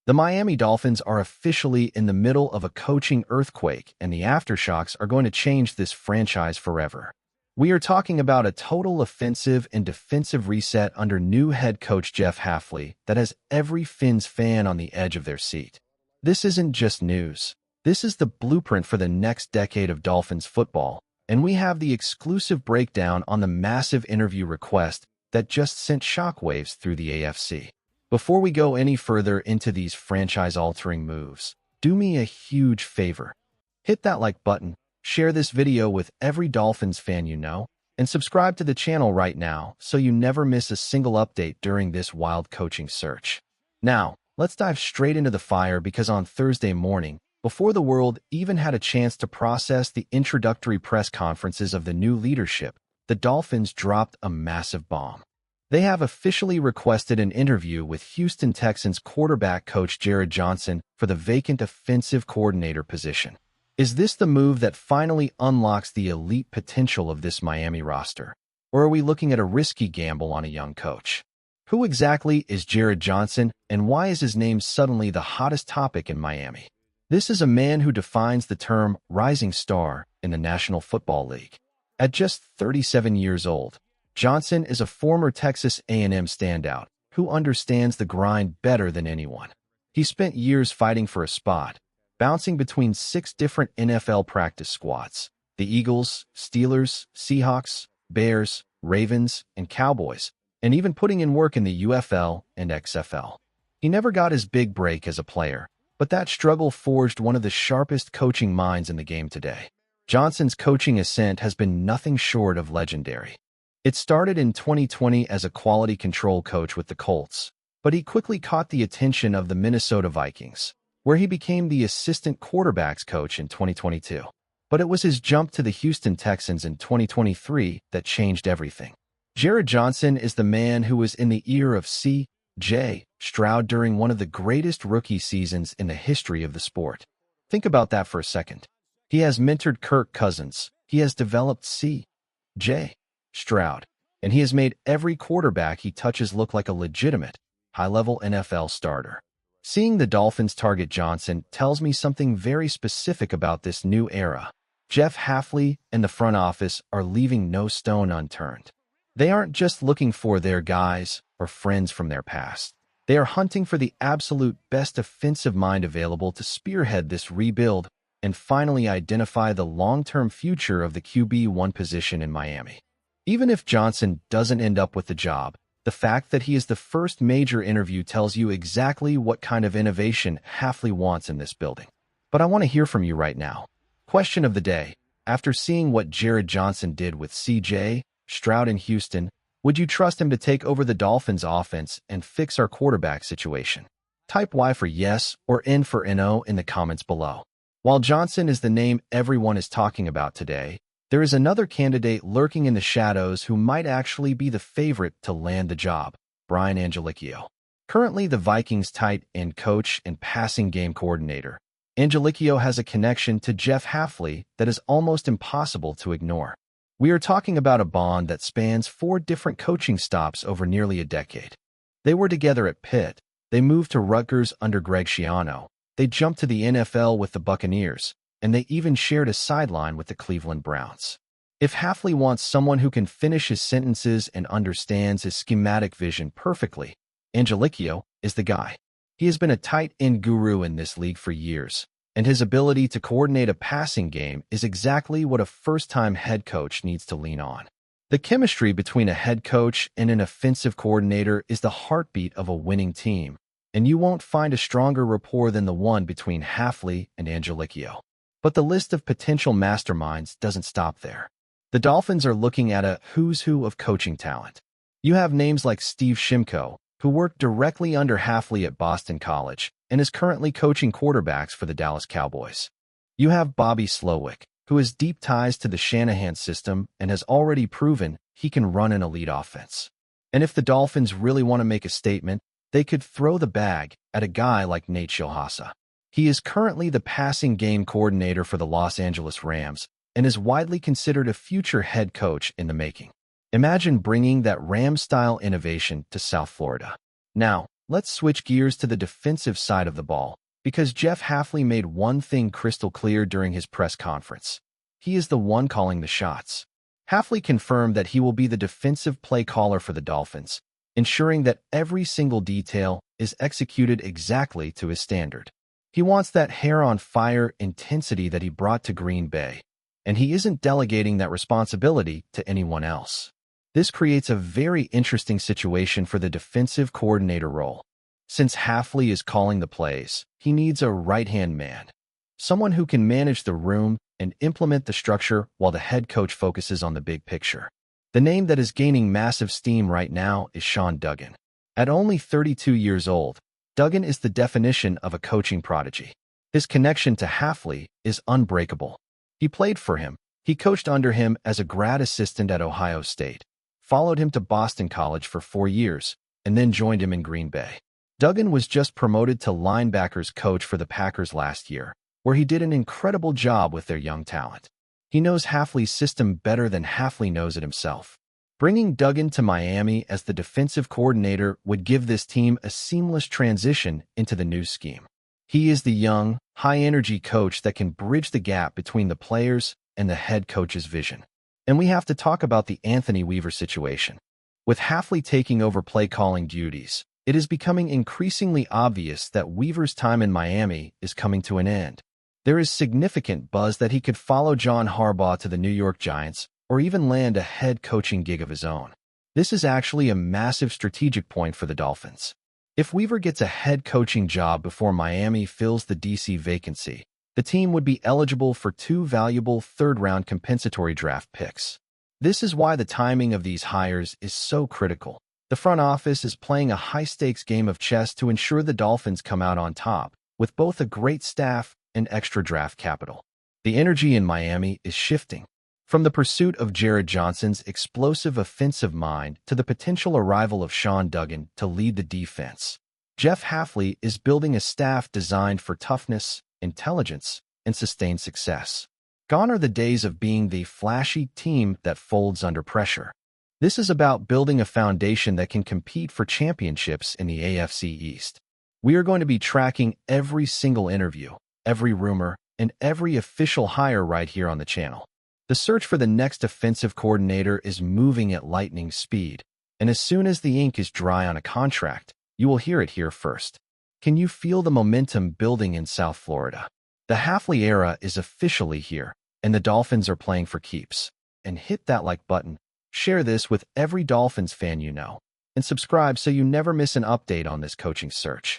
The Miami Dolphins are officially in the middle of a coaching earthquake, and the aftershocks are going to change this franchise forever. We are talking about a total offensive and defensive reset under new head coach Jeff Hafley that has every Fins fan on the edge of their seat. This isn't just news. This is the blueprint for the next decade of Dolphins football, and we have the exclusive breakdown on the massive interview request that just sent shockwaves through the AFC. Before we go any further into these franchise-altering moves, do me a huge favor. Hit that like button, share this video with every Dolphins fan you know, and subscribe to the channel right now so you never miss a single update during this wild coaching search. Now, let's dive straight into the fire because on Thursday morning, before the world even had a chance to process the introductory press conferences of the new leadership, the Dolphins dropped a massive bomb. They have officially requested an interview with Houston Texans quarterback coach Jerrod Johnson for the vacant offensive coordinator position. Is this the move that finally unlocks the elite potential of this Miami roster? Or are we looking at a risky gamble on a young coach? Who exactly is Jerrod Johnson, and why is his name suddenly the hottest topic in Miami? This is a man who defines the term rising star in the National Football League. At just 37 years old, Johnson is a former Texas A&M standout who understands the grind better than anyone. He spent years fighting for a spot, bouncing between 6 different NFL practice squads: the Eagles, Steelers, Seahawks, Bears, Ravens, and Cowboys, and even putting in work in the UFL and XFL. He never got his big break as a player, but that struggle forged one of the sharpest coaching minds in the game today. Johnson's coaching ascent has been nothing short of legendary. It started in 2020 as a quality control coach with the Colts, but he quickly caught the attention of the Minnesota Vikings, where he became the assistant quarterbacks coach in 2022. But it was his jump to the Houston Texans in 2023 that changed everything. Jerrod Johnson is the man who was in the ear of C.J. Stroud during one of the greatest rookie seasons in the history of the sport. Think about that for a second. He has mentored Kirk Cousins, he has developed C.J. Stroud, and he has made every quarterback he touches look like a legitimate, high-level NFL starter. Seeing the Dolphins target Johnson tells me something very specific about this new era. Jeff Hafley and the front office are leaving no stone unturned. They aren't just looking for their guys or friends from their past. They are hunting for the absolute best offensive mind available to spearhead this rebuild and finally identify the long-term future of the QB1 position in Miami. Even if Johnson doesn't end up with the job, the fact that he is the first major interview tells you exactly what kind of innovation Hafley wants in this building. But I want to hear from you right now. Question of the day: after seeing what Jerrod Johnson did with C.J. Stroud in Houston, would you trust him to take over the Dolphins offense and fix our quarterback situation? Type Y for yes or N for NO in the comments below. While Johnson is the name everyone is talking about today, there is another candidate lurking in the shadows who might actually be the favorite to land the job: Brian Angelichio. Currently the Vikings' tight end coach and passing game coordinator, Angelichio has a connection to Jeff Hafley that is almost impossible to ignore. We are talking about a bond that spans 4 different coaching stops over nearly a decade. They were together at Pitt, they moved to Rutgers under Greg Schiano, they jumped to the NFL with the Buccaneers, and they even shared a sideline with the Cleveland Browns. If Hafley wants someone who can finish his sentences and understands his schematic vision perfectly, Angelichio is the guy. He has been a tight end guru in this league for years, and his ability to coordinate a passing game is exactly what a first-time head coach needs to lean on. The chemistry between a head coach and an offensive coordinator is the heartbeat of a winning team, and you won't find a stronger rapport than the one between Hafley and Angelichio. But the list of potential masterminds doesn't stop there. The Dolphins are looking at a who's who of coaching talent. You have names like Steve Shimko, who worked directly under Hafley at Boston College and is currently coaching quarterbacks for the Dallas Cowboys. You have Bobby Slowick, who has deep ties to the Shanahan system and has already proven he can run an elite offense. And if the Dolphins really want to make a statement, they could throw the bag at a guy like Nate Shilhasa. He is currently the passing game coordinator for the Los Angeles Rams and is widely considered a future head coach in the making. Imagine bringing that Rams-style innovation to South Florida. Now, Let's switch gears to the defensive side of the ball, because Jeff Hafley made one thing crystal clear during his press conference. He is the one calling the shots. Hafley confirmed that he will be the defensive play caller for the Dolphins, ensuring that every single detail is executed exactly to his standard. He wants that hair-on-fire intensity that he brought to Green Bay, and he isn't delegating that responsibility to anyone else. This creates a very interesting situation for the defensive coordinator role. Since Hafley is calling the plays, he needs a right-hand man, someone who can manage the room and implement the structure while the head coach focuses on the big picture. The name that is gaining massive steam right now is Sean Duggan. At only 32 years old, Duggan is the definition of a coaching prodigy. His connection to Hafley is unbreakable. He played for him. He coached under him as a grad assistant at Ohio State, followed him to Boston College for 4 years, and then joined him in Green Bay. Duggan was just promoted to linebackers coach for the Packers last year, where he did an incredible job with their young talent. He knows Hafley's system better than Hafley knows it himself. Bringing Duggan to Miami as the defensive coordinator would give this team a seamless transition into the new scheme. He is the young, high-energy coach that can bridge the gap between the players and the head coach's vision. And we have to talk about the Anthony Weaver situation. With Hafley taking over play-calling duties, it is becoming increasingly obvious that Weaver's time in Miami is coming to an end. There is significant buzz that he could follow John Harbaugh to the New York Giants or even land a head coaching gig of his own. This is actually a massive strategic point for the Dolphins. If Weaver gets a head coaching job before Miami fills the DC vacancy, the team would be eligible for 2 valuable third-round compensatory draft picks. This is why the timing of these hires is so critical. The front office is playing a high-stakes game of chess to ensure the Dolphins come out on top, with both a great staff and extra draft capital. The energy in Miami is shifting. From the pursuit of Jerrod Johnson's explosive offensive mind to the potential arrival of Sean Duggan to lead the defense, Jeff Hafley is building a staff designed for toughness, intelligence, and sustained success. Gone are the days of being the flashy team that folds under pressure. This is about building a foundation that can compete for championships in the AFC East. We are going to be tracking every single interview, every rumor, and every official hire right here on the channel. The search for the next offensive coordinator is moving at lightning speed, and as soon as the ink is dry on a contract, you will hear it here first. Can you feel the momentum building in South Florida? The Hafley era is officially here, and the Dolphins are playing for keeps. And hit that like button, share this with every Dolphins fan you know, and subscribe so you never miss an update on this coaching search.